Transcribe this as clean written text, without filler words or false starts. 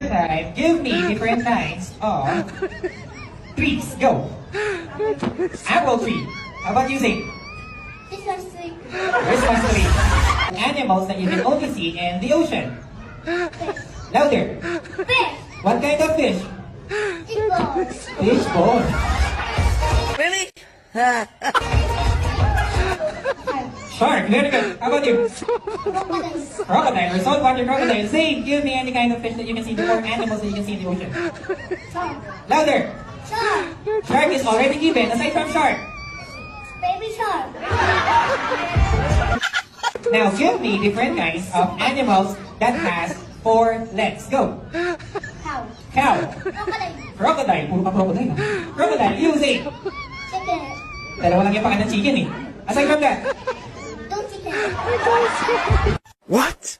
Right, give me different kinds of trees. Go. Apple tree. How about you say? Christmas tree. Christmas tree. Animals that you can only see in the ocean. Fish. Louder. Fish. What kind of fish? Eagle. Fish bone. Really? Shark. Very good. How about you? Crocodile. Crocodile or saltwater crocodile. Say, give me any kind of fish that you can see, or animals that you can see in the ocean. Shark. Louder. Shark. Shark is already given. Aside from shark. Baby shark. Now, give me different kinds of animals that has 4 legs. Go. Cow. Cow. Crocodile. Crocodile. Puro pa crocodile. ah. Crocodile. You say. Chicken. Dalawa lang yung pakain ng chicken eh. Aside from that. Two chicken. What?